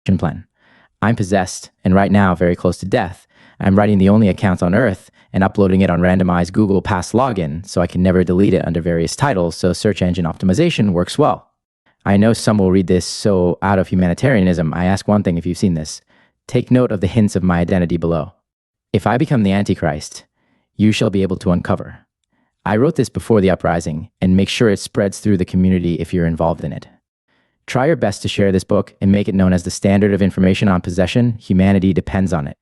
plan. I'm possessed, and right now, very close to death. I'm writing the only account on Earth and uploading it on randomized Google Pass login so I can never delete it under various titles, so search engine optimization works well. I know some will read this, so out of humanitarianism, I ask one thing if you've seen this. Take note of the hints of my identity below. If I become the Antichrist, you shall be able to uncover. I wrote this before the uprising, and make sure it spreads through the community if you're involved in it. Try your best to share this book and make it known as the standard of information on possession. Humanity depends on it.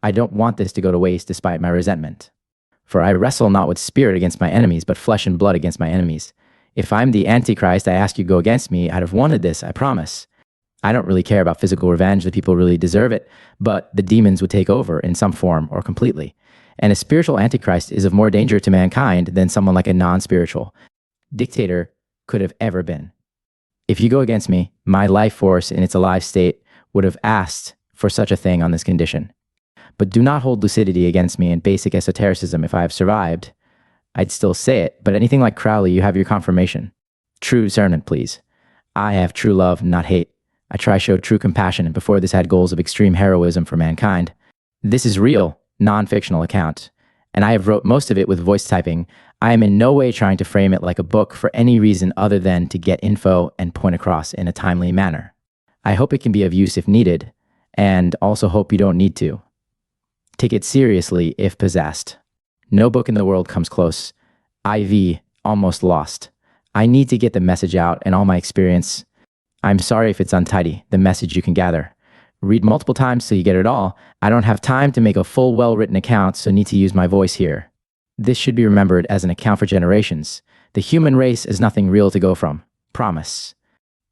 I don't want this to go to waste despite my resentment. For I wrestle not with spirit against my enemies, but flesh and blood against my enemies. If I'm the Antichrist, I ask you go against me. I'd have wanted this, I promise. I don't really care about physical revenge. The people really deserve it, but the demons would take over in some form or completely. And a spiritual Antichrist is of more danger to mankind than someone like a non-spiritual dictator could have ever been. If you go against me, my life force in its alive state would have asked for such a thing on this condition. But do not hold lucidity against me in basic esotericism. If I have survived, I'd still say it, but anything like Crowley, you have your confirmation. True discernment, please. I have true love, not hate. I try to show true compassion, and before this had goals of extreme heroism for mankind. This is real, non-fictional account, and I have wrote most of it with voice typing. I am in no way trying to frame it like a book for any reason other than to get info and point across in a timely manner. I hope it can be of use if needed, and also hope you don't need to. Take it seriously if possessed. No book in the world comes close. IV, almost lost. I need to get the message out and all my experience. I'm sorry if it's untidy, the message you can gather. Read multiple times so you get it all. I don't have time to make a full, well-written account, so need to use my voice here. This should be remembered as an account for generations. The human race is nothing real to go from. Promise.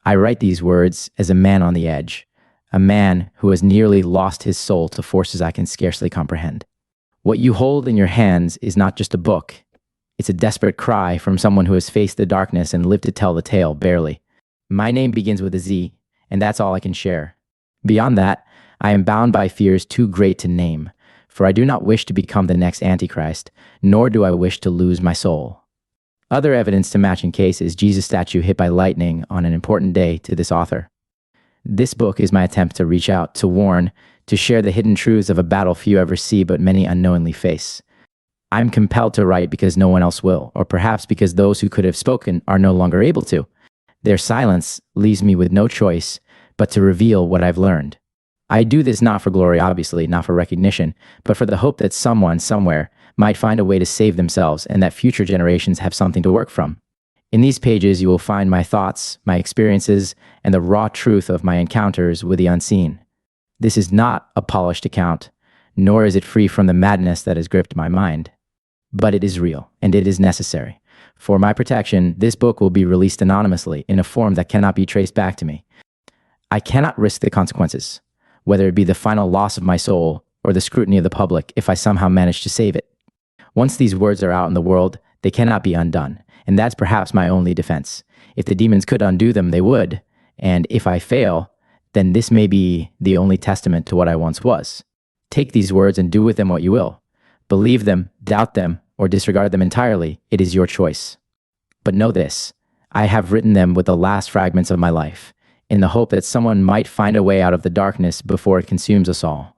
I write these words as a man on the edge, a man who has nearly lost his soul to forces I can scarcely comprehend. What you hold in your hands is not just a book. It's a desperate cry from someone who has faced the darkness and lived to tell the tale, barely. My name begins with a Z, and that's all I can share. Beyond that, I am bound by fears too great to name, for I do not wish to become the next Antichrist, nor do I wish to lose my soul. Other evidence to match in case is Jesus' statue hit by lightning on an important day to this author. This book is my attempt to reach out, to warn, to share the hidden truths of a battle few ever see but many unknowingly face. I'm compelled to write because no one else will, or perhaps because those who could have spoken are no longer able to. Their silence leaves me with no choice but to reveal what I've learned. I do this not for glory, obviously, not for recognition, but for the hope that someone, somewhere, might find a way to save themselves and that future generations have something to work from. In these pages, you will find my thoughts, my experiences, and the raw truth of my encounters with the unseen. This is not a polished account, nor is it free from the madness that has gripped my mind. But it is real, and it is necessary. For my protection, this book will be released anonymously in a form that cannot be traced back to me. I cannot risk the consequences, whether it be the final loss of my soul or the scrutiny of the public if I somehow manage to save it. Once these words are out in the world, they cannot be undone, and that's perhaps my only defense. If the demons could undo them, they would, and if I fail, then this may be the only testament to what I once was. Take these words and do with them what you will. Believe them, doubt them, or disregard them entirely. It is your choice. But know this, I have written them with the last fragments of my life, in the hope that someone might find a way out of the darkness before it consumes us all.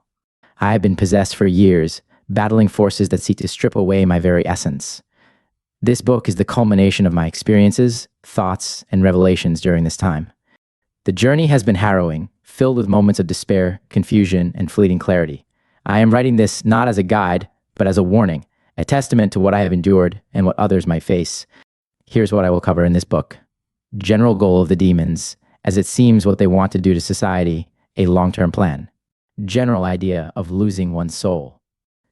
I have been possessed for years, battling forces that seek to strip away my very essence. This book is the culmination of my experiences, thoughts, and revelations during this time. The journey has been harrowing, filled with moments of despair, confusion, and fleeting clarity. I am writing this not as a guide, but as a warning, a testament to what I have endured and what others might face. Here's what I will cover in this book. General goal of the demons, as it seems what they want to do to society, a long-term plan. General idea of losing one's soul.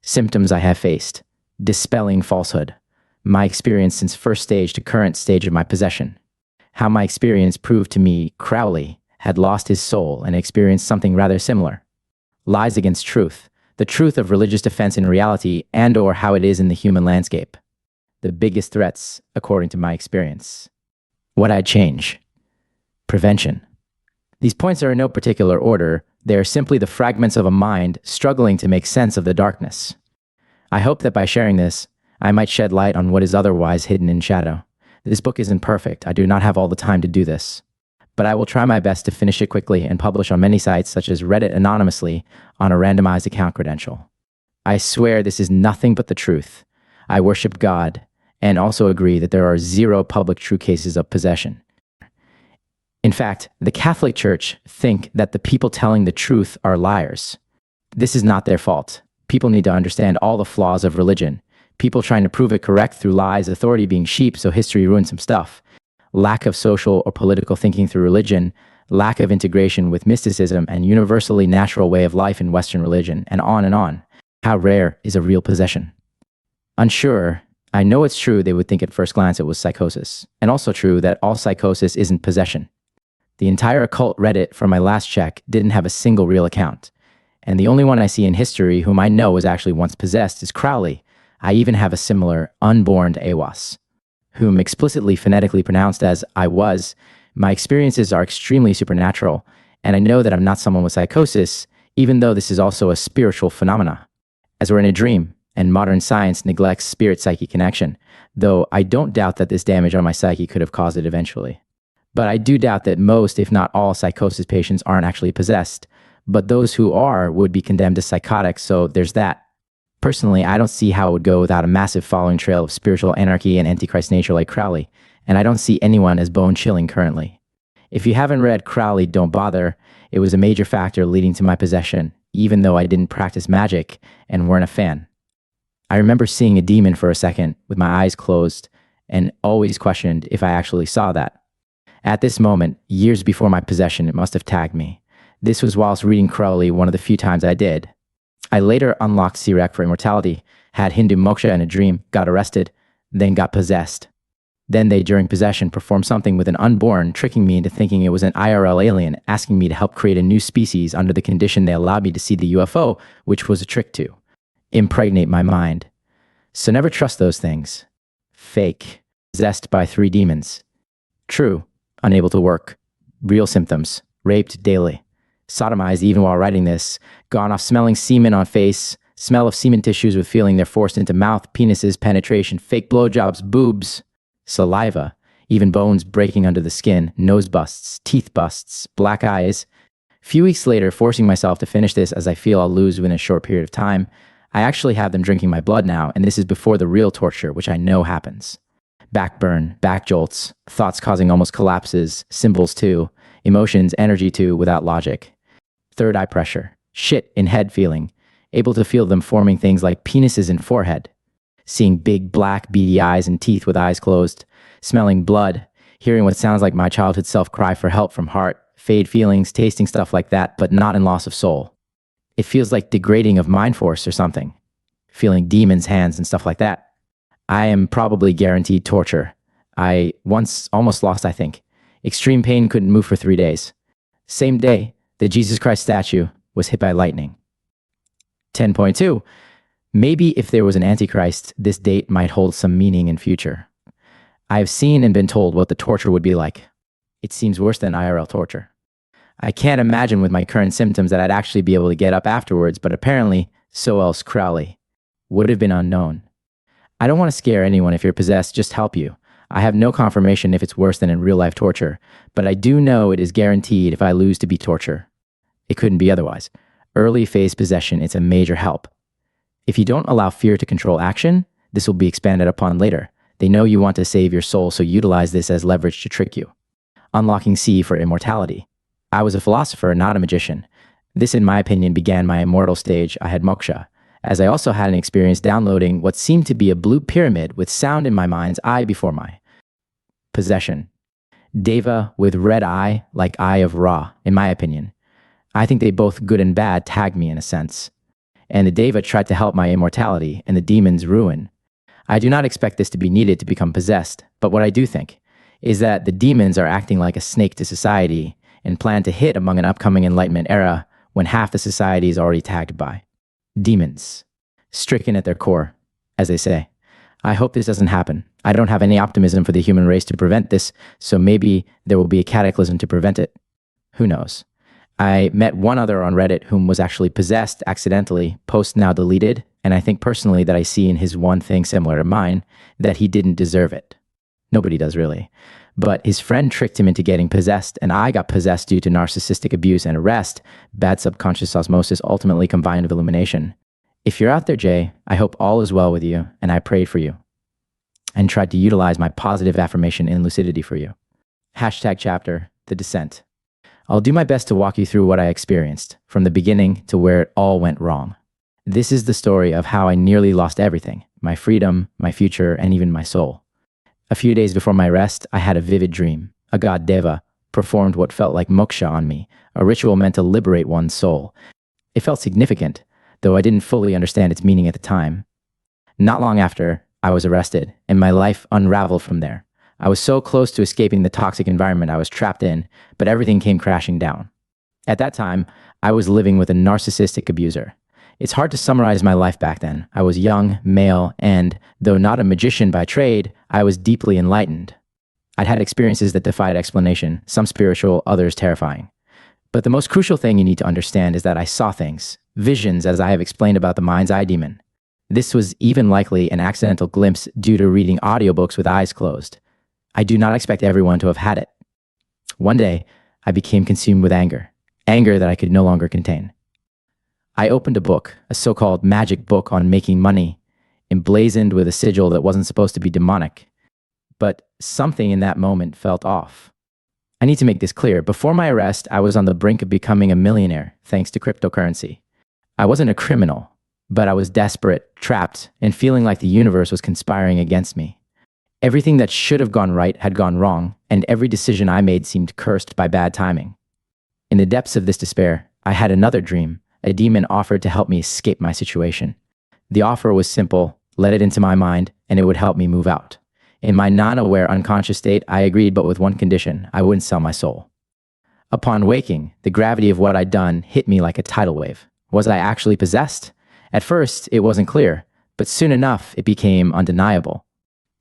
Symptoms I have faced. Dispelling falsehood. My experience since first stage to current stage of my possession. How my experience proved to me Crowley had lost his soul and experienced something rather similar. Lies against truth. The truth of religious defense in reality and or how it is in the human landscape. The biggest threats, according to my experience. What I'd change. Prevention. These points are in no particular order. They are simply the fragments of a mind struggling to make sense of the darkness. I hope that by sharing this, I might shed light on what is otherwise hidden in shadow. This book isn't perfect. I do not have all the time to do this. but I will try my best to finish it quickly and publish on many sites such as Reddit anonymously on a randomized account credential. I swear this is nothing but the truth. I worship God and also agree that there are 0 public true cases of possession. In fact, the Catholic Church think that the people telling the truth are liars. This is not their fault. People need to understand all the flaws of religion. People trying to prove it correct through lies, authority being sheep, so history ruins some stuff. Lack of social or political thinking through religion, lack of integration with mysticism and universally natural way of life in Western religion, and on and on. How rare is a real possession? Unsure, I know it's true they would think at first glance it was psychosis, and also true that all psychosis isn't possession. The entire occult Reddit from my last check didn't have a single real account, and the only one I see in history whom I know was actually once possessed is Crowley. I even have a similar unborn Awas, whom explicitly phonetically pronounced as I was. My experiences are extremely supernatural, and I know that I'm not someone with psychosis, even though this is also a spiritual phenomena, as we're in a dream, and modern science neglects spirit-psyche connection, though I don't doubt that this damage on my psyche could have caused it eventually. But I do doubt that most, if not all, psychosis patients aren't actually possessed, but those who are would be condemned as psychotic, so there's that. Personally, I don't see how it would go without a massive following trail of spiritual anarchy and antichrist nature like Crowley, and I don't see anyone as bone-chilling currently. If you haven't read Crowley, don't bother. It was a major factor leading to my possession, even though I didn't practice magic and weren't a fan. I remember seeing a demon for a second with my eyes closed and always questioned if I actually saw that. At this moment, years before my possession, it must have tagged me. This was whilst reading Crowley one of the few times I did. I later unlocked Sirak for immortality, had Hindu moksha in a dream, got arrested, then got possessed. Then they, during possession, performed something with an unborn, tricking me into thinking it was an IRL alien, asking me to help create a new species under the condition they allowed me to see the UFO, which was a trick to impregnate my mind. So never trust those things. Fake. Possessed by 3 demons. True. Unable to work. Real symptoms. Raped daily. Sodomized even while writing this. Gone off smelling semen on face. Smell of semen tissues with feeling they're forced into mouth, penises, penetration, fake blowjobs, boobs. Saliva. Even bones breaking under the skin. Nose busts. Teeth busts. Black eyes. Few weeks later, forcing myself to finish this as I feel I'll lose within a short period of time, I actually have them drinking my blood now, and this is before the real torture, which I know happens. Back burn, back jolts, thoughts causing almost collapses, symbols too, emotions, energy too, without logic. Third eye pressure, shit in head feeling, able to feel them forming things like penises in forehead. Seeing big black beady eyes and teeth with eyes closed, smelling blood, hearing what sounds like my childhood self cry for help from heart, fade feelings, tasting stuff like that, but not in loss of soul. It feels like degrading of mind force or something. Feeling demons' hands and stuff like that. I am probably guaranteed torture. I once almost lost, I think. Extreme pain, couldn't move for 3 days. Same day, the Jesus Christ statue was hit by lightning. 10.2. Maybe if there was an Antichrist, this date might hold some meaning in future. I have seen and been told what the torture would be like. It seems worse than IRL torture. I can't imagine with my current symptoms that I'd actually be able to get up afterwards, but apparently, so else Crowley. Would have been unknown. I don't want to scare anyone if you're possessed, just help you. I have no confirmation if it's worse than in real-life torture, but I do know it is guaranteed if I lose to be torture. It couldn't be otherwise. Early phase possession, it's a major help. If you don't allow fear to control action, this will be expanded upon later. They know you want to save your soul, so utilize this as leverage to trick you. Unlocking C for immortality. I was a philosopher, not a magician. This, in my opinion, began my immortal stage. I had moksha, as I also had an experience downloading what seemed to be a blue pyramid with sound in my mind's eye before my possession. Deva with red eye, like Eye of Ra, in my opinion. I think they both good and bad tagged me in a sense. And the Deva tried to help my immortality and the demon's ruin. I do not expect this to be needed to become possessed, but what I do think is that the demons are acting like a snake to society and plan to hit among an upcoming Enlightenment era when half the society is already tagged by demons, stricken at their core, as they say. I hope this doesn't happen. I don't have any optimism for the human race to prevent this, so maybe there will be a cataclysm to prevent it. Who knows? I met one other on Reddit whom was actually possessed accidentally, post now deleted, and I think personally that I see in his one thing similar to mine, that he didn't deserve it. Nobody does really. But his friend tricked him into getting possessed, and I got possessed due to narcissistic abuse and arrest, bad subconscious osmosis ultimately combined with illumination. If you're out there, Jay, I hope all is well with you, and I prayed for you and tried to utilize my positive affirmation in lucidity for you. #chapter, the descent. I'll do my best to walk you through what I experienced, from the beginning to where it all went wrong. This is the story of how I nearly lost everything, my freedom, my future, and even my soul. A few days before my arrest, I had a vivid dream. A god deva performed what felt like moksha on me, a ritual meant to liberate one's soul. It felt significant, though I didn't fully understand its meaning at the time. Not long after, I was arrested, and my life unraveled from there. I was so close to escaping the toxic environment I was trapped in, but everything came crashing down. At that time, I was living with a narcissistic abuser. It's hard to summarize my life back then. I was young, male, and, though not a magician by trade, I was deeply enlightened. I'd had experiences that defied explanation, some spiritual, others terrifying. But the most crucial thing you need to understand is that I saw things, visions, as I have explained about the mind's eye demon. This was even likely an accidental glimpse due to reading audiobooks with eyes closed. I do not expect everyone to have had it. One day, I became consumed with anger that I could no longer contain. I opened a book, a so-called magic book on making money, emblazoned with a sigil that wasn't supposed to be demonic. But something in that moment felt off. I need to make this clear. Before my arrest, I was on the brink of becoming a millionaire, thanks to cryptocurrency. I wasn't a criminal, but I was desperate, trapped, and feeling like the universe was conspiring against me. Everything that should have gone right had gone wrong, and every decision I made seemed cursed by bad timing. In the depths of this despair, I had another dream. A demon offered to help me escape my situation. The offer was simple: let it into my mind, and it would help me move out. In my non-aware unconscious state, I agreed, but with one condition: I wouldn't sell my soul. Upon waking, the gravity of what I'd done hit me like a tidal wave. Was I actually possessed? At first, it wasn't clear, but soon enough, it became undeniable.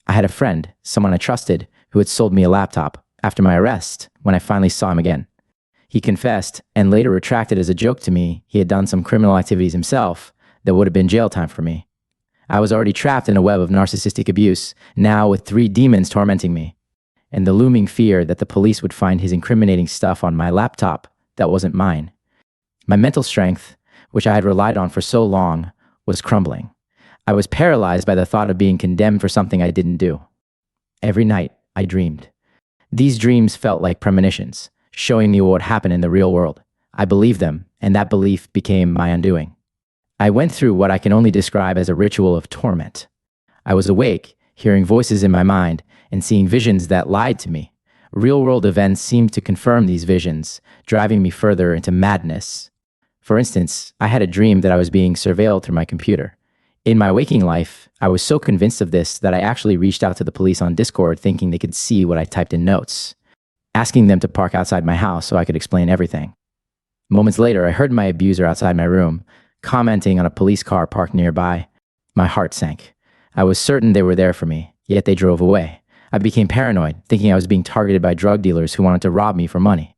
I had a friend, someone I trusted, who had sold me a laptop after my arrest when I finally saw him again. He confessed and later retracted as a joke to me he had done some criminal activities himself that would have been jail time for me. I was already trapped in a web of narcissistic abuse, now with 3 demons tormenting me, and the looming fear that the police would find his incriminating stuff on my laptop that wasn't mine. My mental strength, which I had relied on for so long, was crumbling. I was paralyzed by the thought of being condemned for something I didn't do. Every night, I dreamed. These dreams felt like premonitions, showing me what would happen in the real world. I believed them, and that belief became my undoing. I went through what I can only describe as a ritual of torment. I was awake, hearing voices in my mind, and seeing visions that lied to me. Real-world events seemed to confirm these visions, driving me further into madness. For instance, I had a dream that I was being surveilled through my computer. In my waking life, I was so convinced of this that I actually reached out to the police on Discord thinking they could see what I typed in notes, asking them to park outside my house so I could explain everything. Moments later, I heard my abuser outside my room, commenting on a police car parked nearby. My heart sank. I was certain they were there for me, yet they drove away. I became paranoid, thinking I was being targeted by drug dealers who wanted to rob me for money.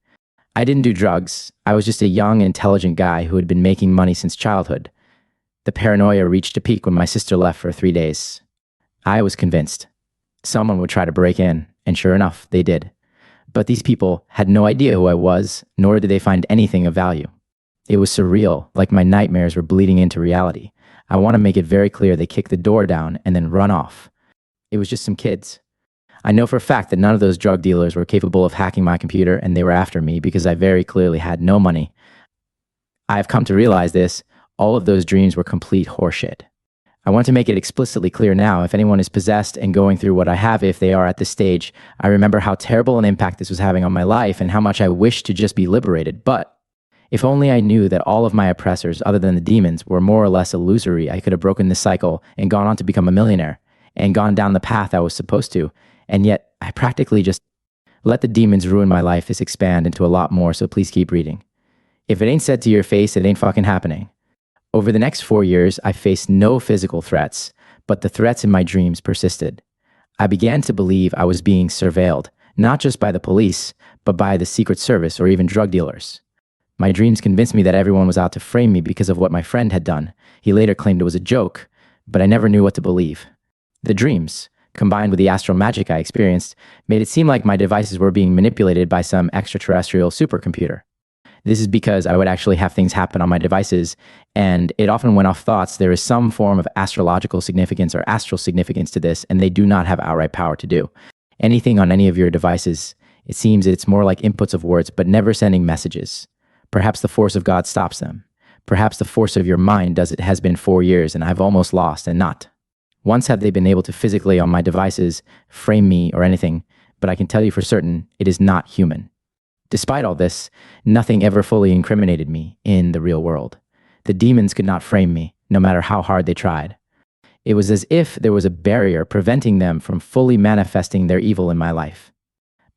I didn't do drugs. I was just a young, intelligent guy who had been making money since childhood. The paranoia reached a peak when my sister left for 3 days. I was convinced someone would try to break in, and sure enough, they did. But these people had no idea who I was, nor did they find anything of value. It was surreal, like my nightmares were bleeding into reality. I want to make it very clear they kicked the door down and then run off. It was just some kids. I know for a fact that none of those drug dealers were capable of hacking my computer, and they were after me because I very clearly had no money. I have come to realize this. All of those dreams were complete horseshit. I want to make it explicitly clear now, if anyone is possessed and going through what I have, if they are at this stage, I remember how terrible an impact this was having on my life and how much I wished to just be liberated. But if only I knew that all of my oppressors, other than the demons, were more or less illusory, I could have broken this cycle and gone on to become a millionaire and gone down the path I was supposed to. And yet, I practically just let the demons ruin my life. This expand into a lot more, so please keep reading. If it ain't said to your face, it ain't fucking happening. Over the next 4 years, I faced no physical threats, but the threats in my dreams persisted. I began to believe I was being surveilled, not just by the police, but by the Secret Service or even drug dealers. My dreams convinced me that everyone was out to frame me because of what my friend had done. He later claimed it was a joke, but I never knew what to believe. The dreams, combined with the astral magic I experienced, made it seem like my devices were being manipulated by some extraterrestrial supercomputer. This is because I would actually have things happen on my devices, and it often went off thoughts there is some form of astrological significance or astral significance to this, and they do not have outright power to do. Anything on any of your devices, it seems it's more like inputs of words, but never sending messages. Perhaps the force of God stops them. Perhaps the force of your mind does. It has been 4 years, and I've almost lost and not. Once have they been able to physically on my devices frame me or anything, but I can tell you for certain it is not human. Despite all this, nothing ever fully incriminated me in the real world. The demons could not frame me, no matter how hard they tried. It was as if there was a barrier preventing them from fully manifesting their evil in my life.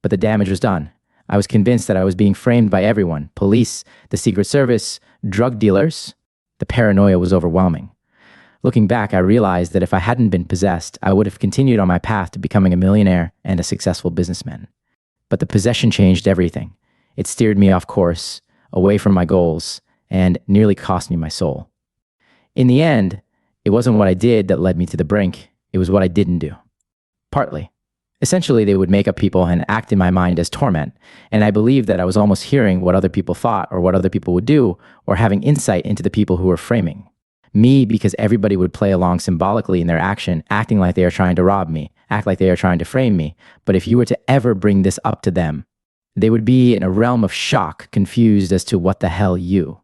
But the damage was done. I was convinced that I was being framed by everyone: police, the Secret Service, drug dealers. The paranoia was overwhelming. Looking back, I realized that if I hadn't been possessed, I would have continued on my path to becoming a millionaire and a successful businessman. But the possession changed everything. It steered me off course, away from my goals, and nearly cost me my soul. In the end, it wasn't what I did that led me to the brink. It was what I didn't do. Partly. Essentially, they would make up people and act in my mind as torment, and I believed that I was almost hearing what other people thought or what other people would do, or having insight into the people who were framing me, because everybody would play along symbolically in their action, acting like they are trying to rob me, act like they are trying to frame me. But if you were to ever bring this up to them, they would be in a realm of shock, confused as to what the hell you.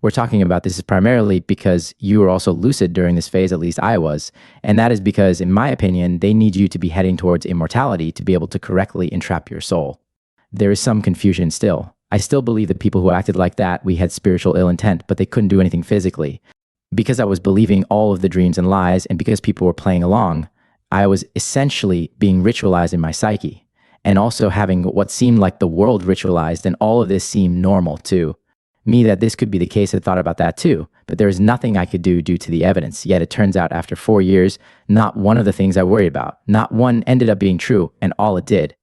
We're talking about this is primarily because you were also lucid during this phase, at least I was. And that is because, in my opinion, they need you to be heading towards immortality to be able to correctly entrap your soul. There is some confusion still. I still believe that people who acted like that, we had spiritual ill intent, but they couldn't do anything physically. Because I was believing all of the dreams and lies, and because people were playing along, I was essentially being ritualized in my psyche, and also having what seemed like the world ritualized, and all of this seemed normal too. Me, that this could be the case, had thought about that too, but there is nothing I could do due to the evidence. Yet it turns out after 4 years, not one of the things I worried about, not one ended up being true, and all it did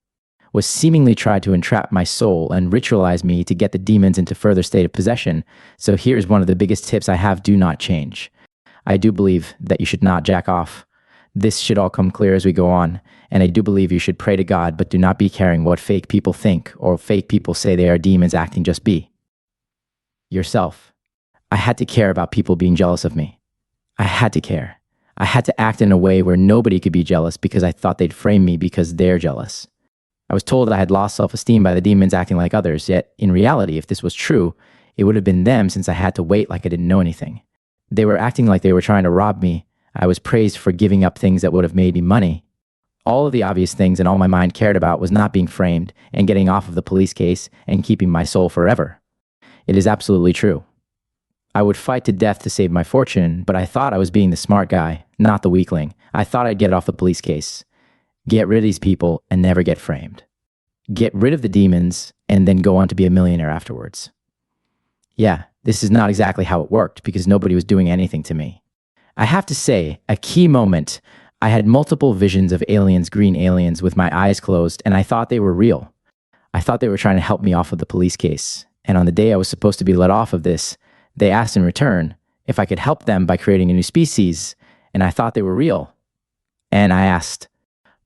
was seemingly try to entrap my soul and ritualize me to get the demons into further state of possession. So here's one of the biggest tips I have: do not change. I do believe that you should not jack off. This should all come clear as we go on, and I do believe you should pray to God, but do not be caring what fake people think or fake people say they are demons acting. Just be yourself. I had to care about people being jealous of me. I had to care. I had to act in a way where nobody could be jealous because I thought they'd frame me because they're jealous. I was told I had lost self-esteem by the demons acting like others, yet in reality, if this was true, it would have been them, since I had to wait like I didn't know anything. They were acting like they were trying to rob me. I was praised for giving up things that would have made me money. All of the obvious things and all my mind cared about was not being framed and getting off of the police case and keeping my soul forever. It is absolutely true. I would fight to death to save my fortune, but I thought I was being the smart guy, not the weakling. I thought I'd get off the police case, get rid of these people, and never get framed. Get rid of the demons, and then go on to be a millionaire afterwards. Yeah, this is not exactly how it worked, because nobody was doing anything to me. I have to say, a key moment, I had multiple visions of aliens, green aliens, with my eyes closed, and I thought they were real. I thought they were trying to help me off of the police case. And on the day I was supposed to be let off of this, they asked in return if I could help them by creating a new species, and I thought they were real. And I asked,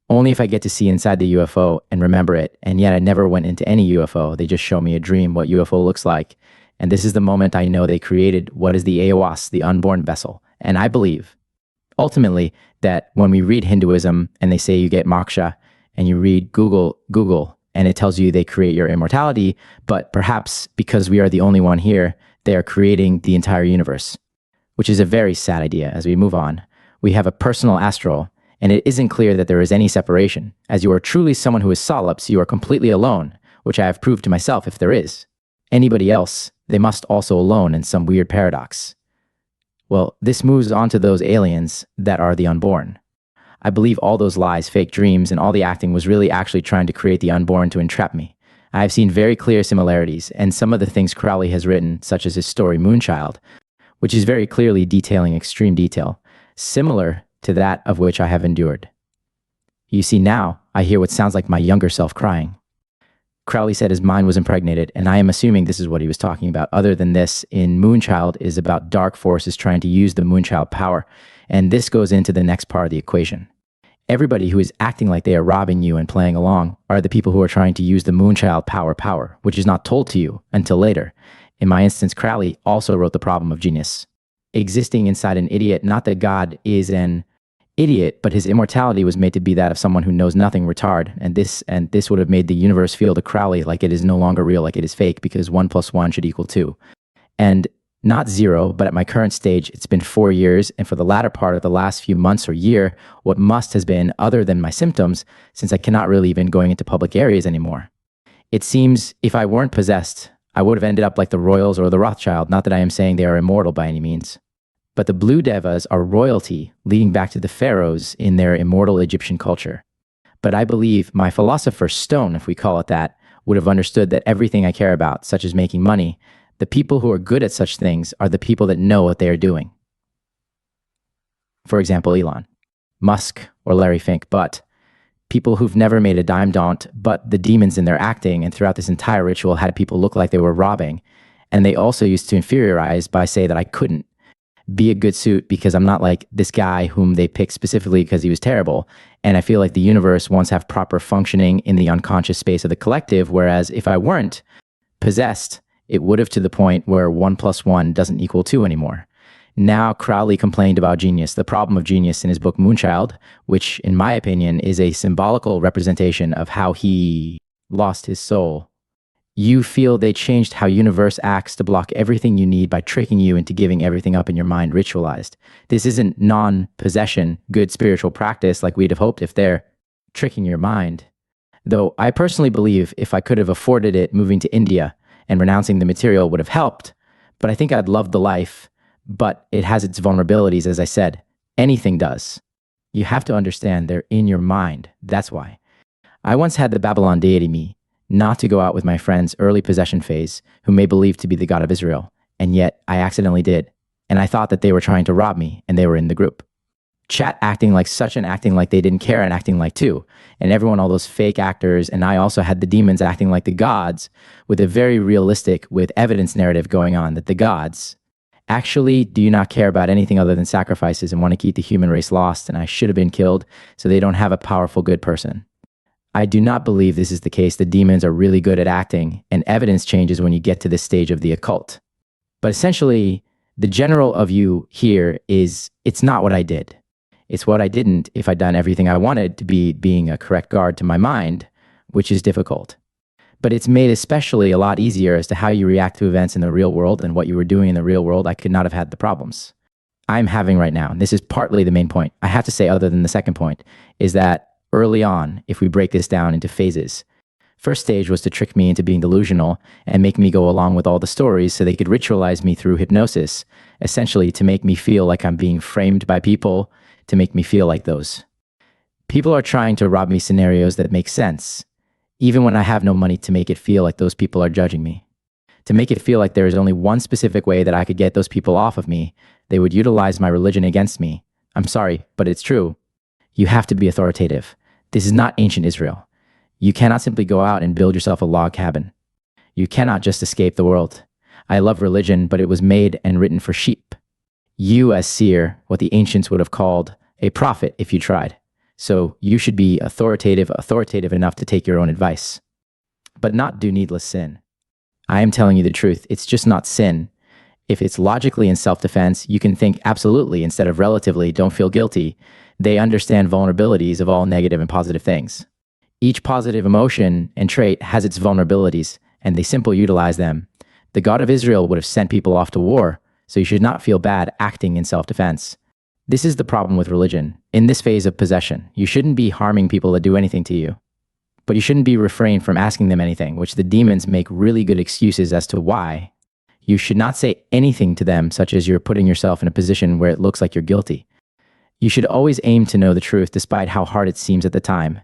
only if I get to see inside the UFO and remember it, and yet I never went into any UFO. They just show me a dream what UFO looks like. And this is the moment I know they created what is the Awas, the unborn vessel. And I believe, ultimately, that when we read Hinduism and they say you get moksha, and you read Google, and it tells you they create your immortality, but perhaps because we are the only one here, they are creating the entire universe, which is a very sad idea. As we move on, we have a personal astral, and it isn't clear that there is any separation. As you are truly someone who is solipse, you are completely alone, which I have proved to myself if there is. Anybody else, they must also alone in some weird paradox. Well, this moves on to those aliens that are the unborn. I believe all those lies, fake dreams, and all the acting was really actually trying to create the unborn to entrap me. I have seen very clear similarities, and some of the things Crowley has written, such as his story Moonchild, which is very clearly detailing extreme detail, similar to that of which I have endured. You see, now I hear what sounds like my younger self crying. Crowley said his mind was impregnated, and I am assuming this is what he was talking about. Other than this, in Moonchild is about dark forces trying to use the Moonchild power, and this goes into the next part of the equation. Everybody who is acting like they are robbing you and playing along are the people who are trying to use the moonchild power, which is not told to you until later. In my instance, Crowley also wrote The Problem of Genius. Existing inside an idiot, not that God is an idiot, but his immortality was made to be that of someone who knows nothing, retard. And this would have made the universe feel to Crowley like it is no longer real, like it is fake, because 1 + 1 should equal 2. And not 0, but at my current stage, it's been 4 years, and for the latter part of the last few months or year, what must has been, other than my symptoms, since I cannot really even going into public areas anymore. It seems if I weren't possessed, I would have ended up like the royals or the Rothschild, not that I am saying they are immortal by any means. But the blue devas are royalty, leading back to the pharaohs in their immortal Egyptian culture. But I believe my philosopher's stone, if we call it that, would have understood that everything I care about, such as making money, the people who are good at such things are the people that know what they are doing. For example, Elon Musk or Larry Fink, but people who've never made a dime don't, but the demons in their acting and throughout this entire ritual had people look like they were robbing. And they also used to inferiorize by say that I couldn't be a good suit because I'm not like this guy whom they picked specifically because he was terrible. And I feel like the universe wants to have proper functioning in the unconscious space of the collective, whereas if I weren't possessed, it would have to the point where 1 + 1 doesn't equal 2 anymore. Now, Crowley complained about genius, the problem of genius, in his book Moonchild, which, in my opinion, is a symbolical representation of how he lost his soul. You feel they changed how universe acts to block everything you need by tricking you into giving everything up in your mind ritualized. This isn't non-possession, good spiritual practice like we'd have hoped if they're tricking your mind. Though I personally believe if I could have afforded it, moving to India and renouncing the material would have helped, but I think I'd love the life, but it has its vulnerabilities, as I said. Anything does. You have to understand they're in your mind. That's why. I once had the Babylon deity me, not to go out with my friend's early possession phase, who may believe to be the God of Israel, and yet I accidentally did, and I thought that they were trying to rob me, and they were in the group. Chat acting like such and acting like they didn't care and acting like too. And everyone, all those fake actors, and I also had the demons acting like the gods with a very realistic, with evidence narrative going on that the gods actually do not care about anything other than sacrifices and want to keep the human race lost, and I should have been killed so they don't have a powerful good person. I do not believe this is the case. The demons are really good at acting, and evidence changes when you get to this stage of the occult. But essentially, the general of you here is, it's not what I did. It's what I didn't if I'd done everything I wanted to be being a correct guard to my mind, which is difficult. But it's made especially a lot easier as to how you react to events in the real world and what you were doing in the real world. I could not have had the problems I'm having right now. And this is partly the main point. I have to say, other than the second point, is that early on, if we break this down into phases, first stage was to trick me into being delusional and make me go along with all the stories so they could ritualize me through hypnosis, essentially to make me feel like I'm being framed by people, to make me feel like those. People are trying to rob me scenarios that make sense, even when I have no money, to make it feel like those people are judging me. To make it feel like there is only one specific way that I could get those people off of me, they would utilize my religion against me. I'm sorry, but it's true. You have to be authoritative. This is not ancient Israel. You cannot simply go out and build yourself a log cabin. You cannot just escape the world. I love religion, but it was made and written for sheep. You, as seer, what the ancients would have called a prophet if you tried. So you should be authoritative enough to take your own advice, but not do needless sin. I am telling you the truth. It's just not sin. If it's logically in self-defense, you can think absolutely instead of relatively. Don't feel guilty. They understand vulnerabilities of all negative and positive things. Each positive emotion and trait has its vulnerabilities, and they simply utilize them. The God of Israel would have sent people off to war, so you should not feel bad acting in self-defense. This is the problem with religion. In this phase of possession, you shouldn't be harming people that do anything to you, but you shouldn't be refrained from asking them anything, which the demons make really good excuses as to why. You should not say anything to them, such as you're putting yourself in a position where it looks like you're guilty. You should always aim to know the truth despite how hard it seems at the time.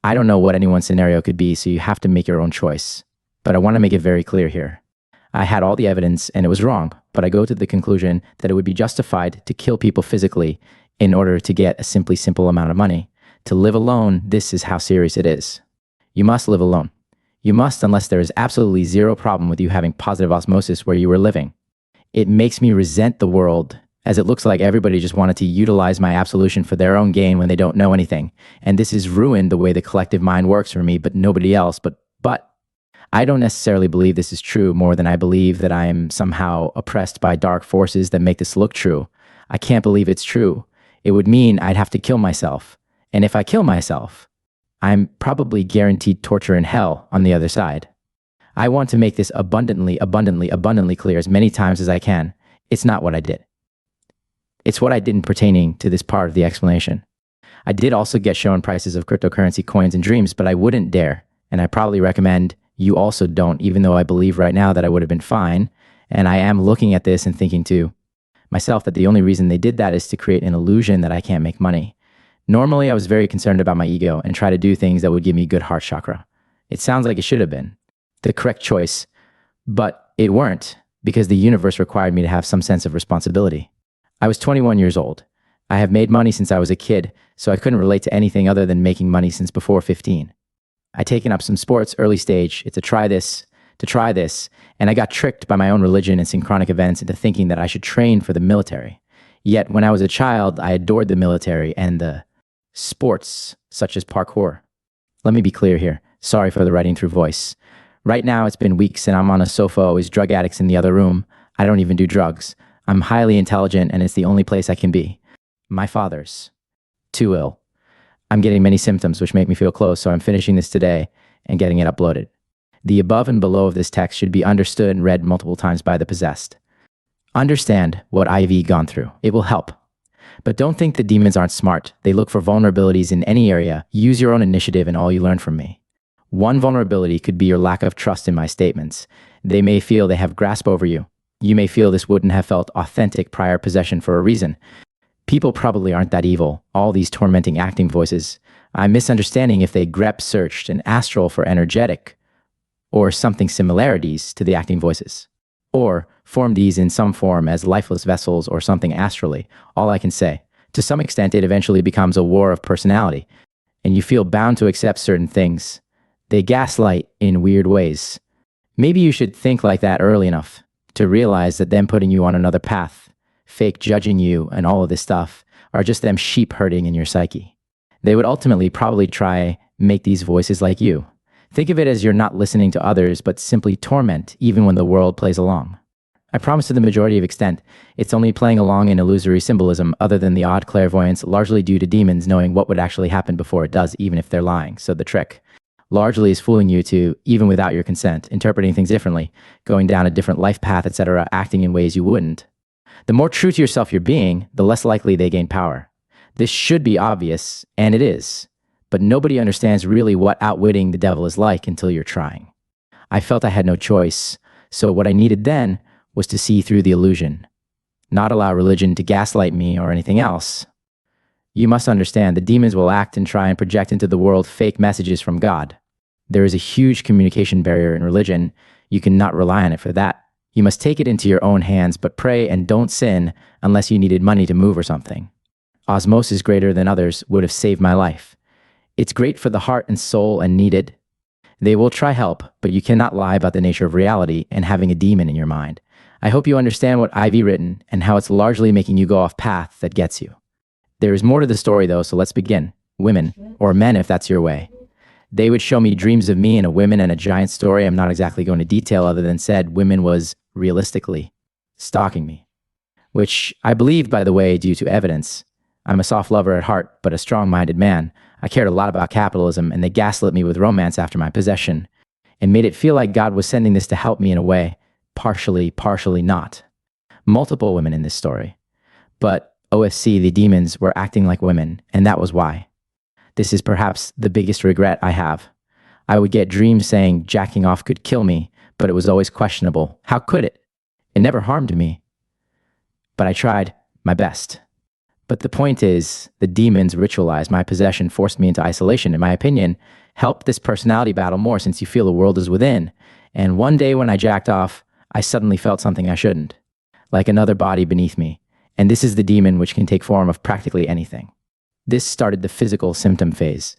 I don't know what anyone's scenario could be, so you have to make your own choice. But I want to make it very clear here. I had all the evidence and it was wrong, but I go to the conclusion that it would be justified to kill people physically in order to get a simple amount of money. To live alone, this is how serious it is. You must live alone. You must, unless there is absolutely zero problem with you having positive osmosis where you were living. It makes me resent the world as it looks like everybody just wanted to utilize my absolution for their own gain when they don't know anything. And this has ruined the way the collective mind works for me, but nobody else. But I don't necessarily believe this is true more than I believe that I am somehow oppressed by dark forces that make this look true. I can't believe it's true. It would mean I'd have to kill myself. And if I kill myself, I'm probably guaranteed torture in hell on the other side. I want to make this abundantly clear as many times as I can. It's not what I did. It's what I didn't pertaining to this part of the explanation. I did also get shown prices of cryptocurrency coins and dreams, but I wouldn't dare. And I probably recommend you also don't, even though I believe right now that I would have been fine. And I am looking at this and thinking to myself that the only reason they did that is to create an illusion that I can't make money. Normally, I was very concerned about my ego and try to do things that would give me good heart chakra. It sounds like it should have been the correct choice, but it weren't, because the universe required me to have some sense of responsibility. I was 21 years old. I have made money since I was a kid, so I couldn't relate to anything other than making money since before 15. I'd taken up some sports early stage. It's to try this, and I got tricked by my own religion and synchronic events into thinking that I should train for the military. Yet when I was a child, I adored the military and the sports such as parkour. Let me be clear here. Sorry for the writing through voice. Right now, it's been weeks and I'm on a sofa always drug addicts in the other room. I don't even do drugs. I'm highly intelligent and it's the only place I can be. My father's too ill. I'm getting many symptoms which make me feel close, so I'm finishing this today and getting it uploaded. The above and below of this text should be understood and read multiple times by the possessed. Understand what I've gone through. It will help. But don't think the demons aren't smart. They look for vulnerabilities in any area. Use your own initiative and all you learn from me. One vulnerability could be your lack of trust in my statements. They may feel they have grasp over you. You may feel this wouldn't have felt authentic prior possession for a reason. People probably aren't that evil, all these tormenting acting voices. I'm misunderstanding if they grep searched an astral for energetic or something similarities to the acting voices, or formed these in some form as lifeless vessels or something astrally. All I can say, to some extent it eventually becomes a war of personality, and you feel bound to accept certain things. They gaslight in weird ways. Maybe you should think like that early enough to realize that them putting you on another path, fake judging you and all of this stuff, are just them sheep herding in your psyche. They would ultimately probably try make these voices like you. Think of it as you're not listening to others, but simply torment even when the world plays along. I promise to the majority of extent, it's only playing along in illusory symbolism other than the odd clairvoyance, largely due to demons knowing what would actually happen before it does, even if they're lying. So the trick largely is fooling you to, even without your consent, interpreting things differently, going down a different life path, etc., acting in ways you wouldn't. The more true to yourself you're being, the less likely they gain power. This should be obvious, and it is, but nobody understands really what outwitting the devil is like until you're trying. I felt I had no choice, so what I needed then was to see through the illusion, not allow religion to gaslight me or anything else. You must understand the demons will act and try and project into the world fake messages from God. There is a huge communication barrier in religion. You cannot rely on it for that. You must take it into your own hands, but pray and don't sin unless you needed money to move or something. Osmosis greater than others would have saved my life. It's great for the heart and soul and needed. They will try help, but you cannot lie about the nature of reality and having a demon in your mind. I hope you understand what I've written and how it's largely making you go off path that gets you. There is more to the story though, so let's begin. Women, or men if that's your way. They would show me dreams of me and a woman and a giant story I'm not exactly going to detail other than said women was realistically stalking me. Which I believe, by the way, due to evidence. I'm a soft lover at heart, but a strong-minded man. I cared a lot about capitalism, and they gaslit me with romance after my possession, and made it feel like God was sending this to help me in a way, partially not. Multiple women in this story. But OFC, the demons, were acting like women, and that was why. This is perhaps the biggest regret I have. I would get dreams saying jacking off could kill me, but it was always questionable. How could it? It never harmed me. But I tried my best. But the point is, the demons ritualized my possession, forced me into isolation. In my opinion, helped this personality battle more since you feel the world is within. And one day when I jacked off, I suddenly felt something I shouldn't, like another body beneath me. And this is the demon which can take form of practically anything. This started the physical symptom phase.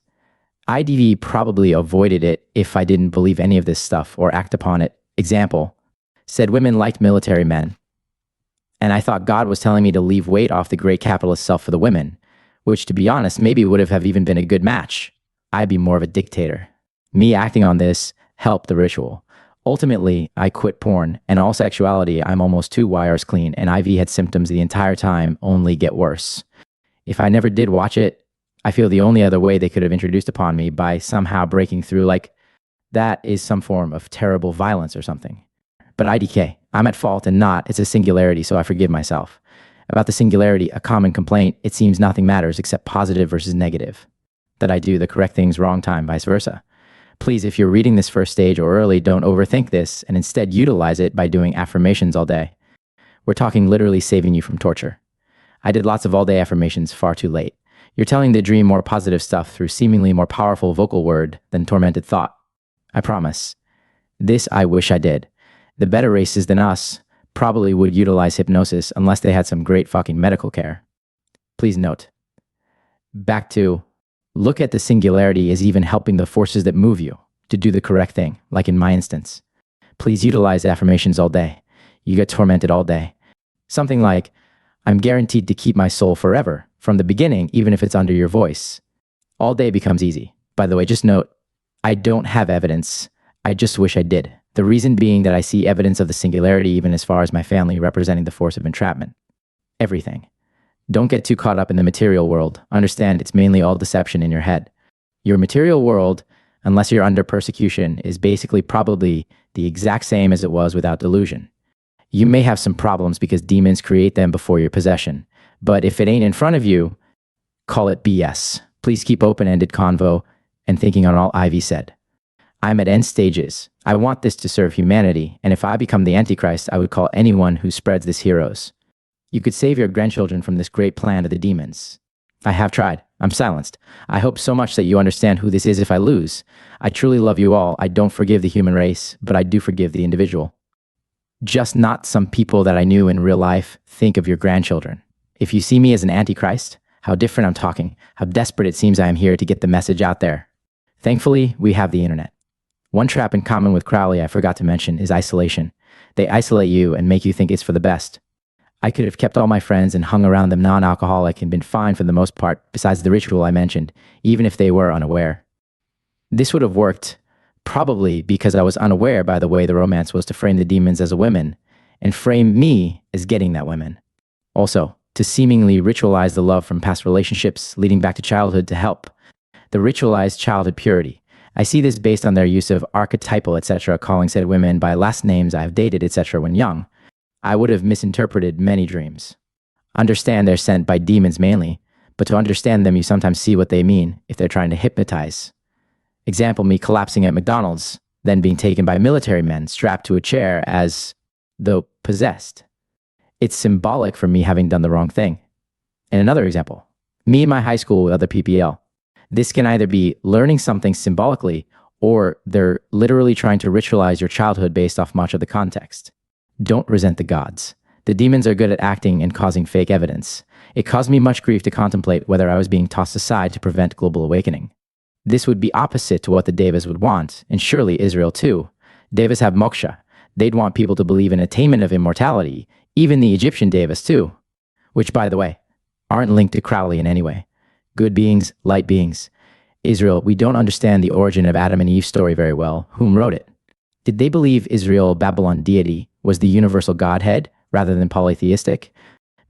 IDV probably avoided it if I didn't believe any of this stuff or act upon it. Example, said women liked military men. And I thought God was telling me to leave weight off the great capitalist self for the women, which, to be honest, maybe would have even been a good match. I'd be more of a dictator. Me acting on this helped the ritual. Ultimately, I quit porn, and all sexuality, I'm almost 2 wires clean, and IV had symptoms the entire time, only get worse. If I never did watch it, I feel the only other way they could have introduced upon me by somehow breaking through, like, that is some form of terrible violence or something. But IDK, I'm at fault and not, it's a singularity, so I forgive myself. About the singularity, a common complaint, it seems nothing matters except positive versus negative. That I do the correct things wrong time, vice versa. Please, if you're reading this first stage or early, don't overthink this and instead utilize it by doing affirmations all day. We're talking literally saving you from torture. I did lots of all-day affirmations far too late. You're telling the dream more positive stuff through seemingly more powerful vocal word than tormented thought. I promise. This I wish I did. The better races than us probably would utilize hypnosis unless they had some great fucking medical care. Please note. Back to, look at the singularity as even helping the forces that move you to do the correct thing, like in my instance. Please utilize affirmations all day. You get tormented all day. Something like, I'm guaranteed to keep my soul forever, from the beginning, even if it's under your voice. All day becomes easy. By the way, just note, I don't have evidence. I just wish I did. The reason being that I see evidence of the singularity even as far as my family representing the force of entrapment. Everything. Don't get too caught up in the material world. Understand it's mainly all deception in your head. Your material world, unless you're under persecution, is basically probably the exact same as it was without delusion. You may have some problems because demons create them before your possession. But if it ain't in front of you, call it BS. Please keep open-ended convo and thinking on all Ivy said. I'm at end stages. I want this to serve humanity, and if I become the Antichrist, I would call anyone who spreads this heroes. You could save your grandchildren from this great plan of the demons. I have tried. I'm silenced. I hope so much that you understand who this is if I lose. I truly love you all. I don't forgive the human race, but I do forgive the individual. Just not some people that I knew in real life. Think of your grandchildren. If you see me as an Antichrist, how different I'm talking, how desperate it seems I am here to get the message out there. Thankfully, we have the internet. One trap in common with Crowley I forgot to mention is isolation. They isolate you and make you think it's for the best. I could have kept all my friends and hung around them non-alcoholic and been fine for the most part, besides the ritual I mentioned, even if they were unaware. This would have worked, probably because I was unaware by the way the romance was to frame the demons as a woman, and frame me as getting that woman. Also, to seemingly ritualize the love from past relationships leading back to childhood to help. The ritualized childhood purity. I see this based on their use of archetypal, etc., calling said women by last names I have dated, etc. when young. I would have misinterpreted many dreams. Understand they're sent by demons mainly, but to understand them you sometimes see what they mean if they're trying to hypnotize. Example, me collapsing at McDonald's, then being taken by military men strapped to a chair as though possessed. It's symbolic for me having done the wrong thing. And another example, me in my high school with other PPL. This can either be learning something symbolically, or they're literally trying to ritualize your childhood based off much of the context. Don't resent the gods. The demons are good at acting and causing fake evidence. It caused me much grief to contemplate whether I was being tossed aside to prevent global awakening. This would be opposite to what the devas would want, and surely Israel too. Devas have moksha. They'd want people to believe in attainment of immortality, even the Egyptian devas too. Which, by the way, aren't linked to Crowley in any way. Good beings, light beings. Israel, we don't understand the origin of Adam and Eve's story very well. Whom wrote it? Did they believe Israel, Babylon deity, was the universal Godhead rather than polytheistic?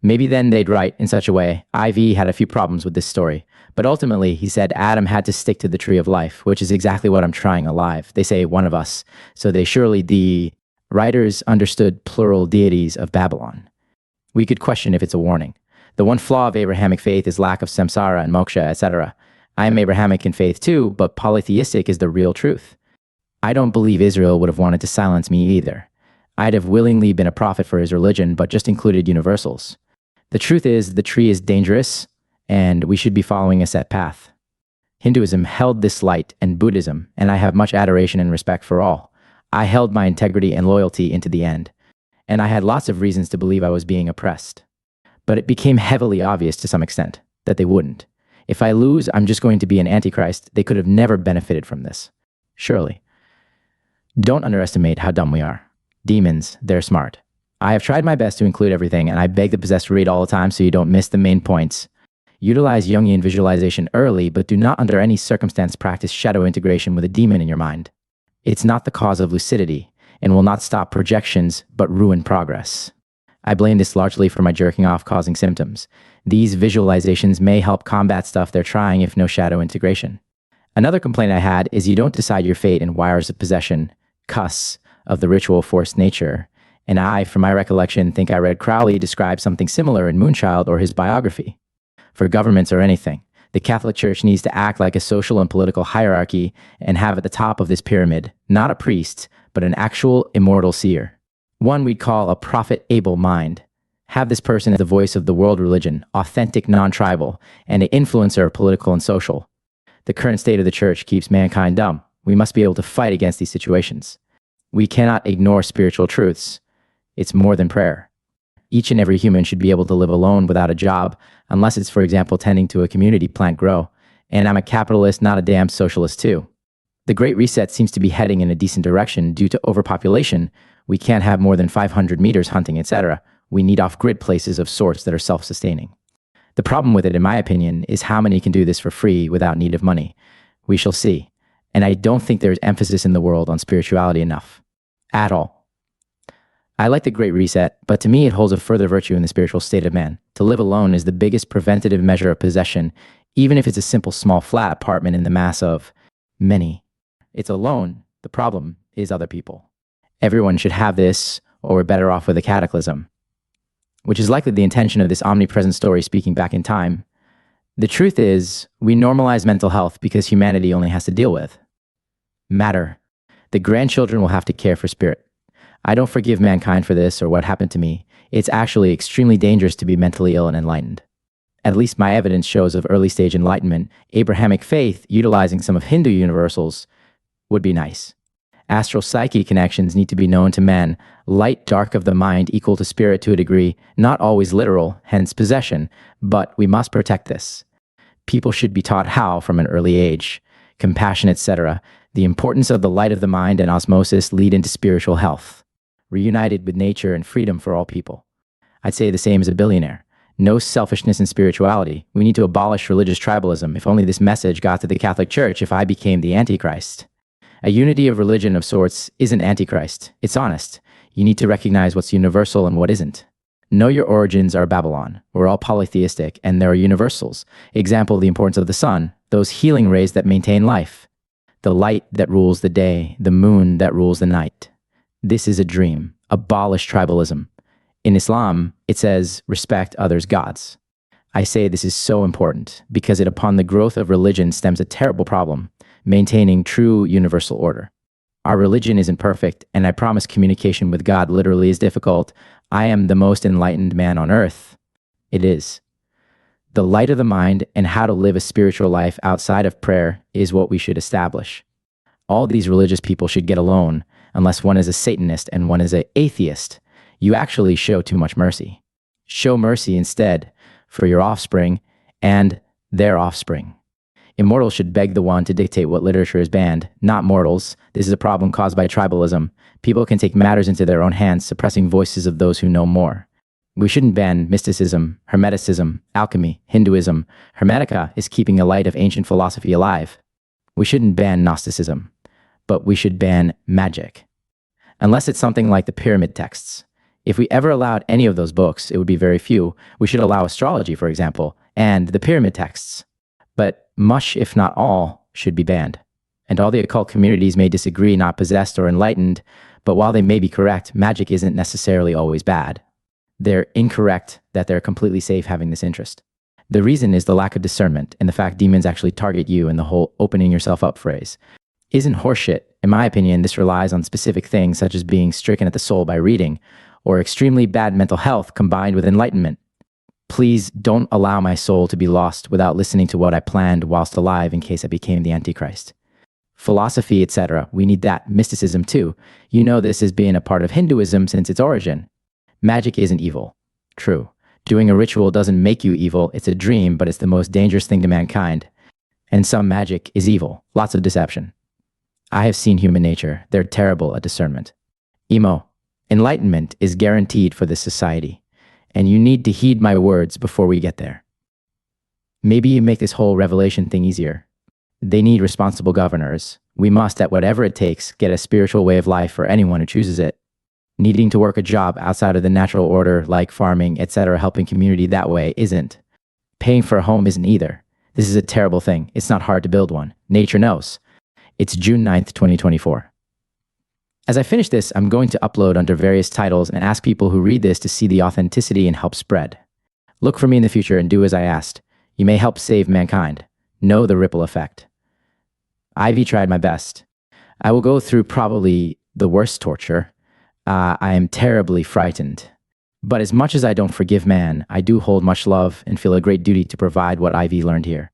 Maybe then they'd write in such a way. IV had a few problems with this story, but ultimately he said Adam had to stick to the tree of life, which is exactly what I'm trying alive. They say one of us, so they surely the writers understood plural deities of Babylon. We could question if it's a warning. The one flaw of Abrahamic faith is lack of samsara and moksha, etc. I am Abrahamic in faith too, but polytheistic is the real truth. I don't believe Israel would have wanted to silence me either. I'd have willingly been a prophet for his religion, but just included universals. The truth is, the tree is dangerous, and we should be following a set path. Hinduism held this light, and Buddhism, and I have much adoration and respect for all. I held my integrity and loyalty into the end, and I had lots of reasons to believe I was being oppressed. But it became heavily obvious to some extent that they wouldn't. If I lose, I'm just going to be an antichrist. They could have never benefited from this. Surely. Don't underestimate how dumb we are. Demons, they're smart. I have tried my best to include everything, and I beg the possessed to read all the time so you don't miss the main points. Utilize Jungian visualization early, but do not under any circumstance practice shadow integration with a demon in your mind. It's not the cause of lucidity, and will not stop projections, but ruin progress. I blame this largely for my jerking off causing symptoms. These visualizations may help combat stuff they're trying if no shadow integration. Another complaint I had is you don't decide your fate in wires of possession, cuss, of the ritual force nature. And I, from my recollection, think I read Crowley describe something similar in Moonchild or his biography. For governments or anything, the Catholic Church needs to act like a social and political hierarchy and have at the top of this pyramid, not a priest, but an actual immortal seer. One we'd call a prophet-able mind. Have this person as the voice of the world religion, authentic, non-tribal, and an influencer, political and social. The current state of the church keeps mankind dumb. We must be able to fight against these situations. We cannot ignore spiritual truths. It's more than prayer. Each and every human should be able to live alone without a job, unless it's, for example, tending to a community plant grow. And I'm a capitalist, not a damn socialist too. The Great Reset seems to be heading in a decent direction due to overpopulation. We can't have more than 500 meters hunting, etc. We need off-grid places of sorts that are self-sustaining. The problem with it, in my opinion, is how many can do this for free without need of money. We shall see. And I don't think there's emphasis in the world on spirituality enough. At all. I like the Great Reset, but to me it holds a further virtue in the spiritual state of man. To live alone is the biggest preventative measure of possession, even if it's a simple small flat apartment in the mass of many. It's alone. The problem is other people. Everyone should have this, or we're better off with a cataclysm. Which is likely the intention of this omnipresent story speaking back in time. The truth is, we normalize mental health because humanity only has to deal with matter. The grandchildren will have to care for spirit. I don't forgive mankind for this or what happened to me. It's actually extremely dangerous to be mentally ill and enlightened. At least my evidence shows of early stage enlightenment. Abrahamic faith, utilizing some of Hindu universals, would be nice. Astral psyche connections need to be known to men. Light, dark of the mind equal to spirit to a degree, not always literal, hence possession, but we must protect this. People should be taught how from an early age. Compassion, etc. The importance of the light of the mind and osmosis lead into spiritual health. Reunited with nature and freedom for all people. I'd say the same as a billionaire. No selfishness in spirituality. We need to abolish religious tribalism. If only this message got to the Catholic Church if I became the Antichrist. A unity of religion of sorts isn't Antichrist. It's honest. You need to recognize what's universal and what isn't. Know your origins are Babylon. We're all polytheistic, and there are universals. Example, the importance of the sun, those healing rays that maintain life. The light that rules the day, the moon that rules the night. This is a dream. Abolish tribalism. In Islam, it says, respect others' gods. I say this is so important because upon the growth of religion stems a terrible problem, maintaining true universal order. Our religion isn't perfect, and I promise communication with God literally is difficult. I am the most enlightened man on earth. It is. The light of the mind and how to live a spiritual life outside of prayer is what we should establish. All these religious people should get alone, unless one is a Satanist and one is an atheist. You actually show too much mercy. Show mercy instead for your offspring and their offspring. Immortals should beg the one to dictate what literature is banned, not mortals. This is a problem caused by tribalism. People can take matters into their own hands, suppressing voices of those who know more. We shouldn't ban mysticism, hermeticism, alchemy, Hinduism. Hermetica is keeping the light of ancient philosophy alive. We shouldn't ban Gnosticism, but we should ban magic. Unless it's something like the pyramid texts. If we ever allowed any of those books, it would be very few. We should allow astrology, for example, and the pyramid texts. But much, if not all, should be banned. And all the occult communities may disagree, not possessed or enlightened, but while they may be correct, magic isn't necessarily always bad. They're incorrect that they're completely safe having this interest. The reason is the lack of discernment and the fact demons actually target you and the whole opening yourself up phrase. Isn't horseshit. In my opinion, this relies on specific things such as being stricken at the soul by reading, or extremely bad mental health combined with enlightenment. Please don't allow my soul to be lost without listening to what I planned whilst alive in case I became the Antichrist. Philosophy, etc. We need that. Mysticism too. You know this has been a part of Hinduism since its origin. Magic isn't evil. True. Doing a ritual doesn't make you evil. It's a dream, but it's the most dangerous thing to mankind. And some magic is evil. Lots of deception. I have seen human nature. They're terrible at discernment. Emo. Enlightenment is guaranteed for this society, and you need to heed my words before we get there. Maybe you make this whole revelation thing easier. They need responsible governors. We must, at whatever it takes, get a spiritual way of life for anyone who chooses it. Needing to work a job outside of the natural order, like farming, etc., helping community that way isn't. Paying for a home isn't either. This is a terrible thing. It's not hard to build one. Nature knows. It's June 9th, 2024. As I finish this, I'm going to upload under various titles and ask people who read this to see the authenticity and help spread. Look for me in the future and do as I asked. You may help save mankind. Know the ripple effect. Ivy tried my best. I will go through probably the worst torture. I am terribly frightened. But as much as I don't forgive man, I do hold much love and feel a great duty to provide what Ivy learned here.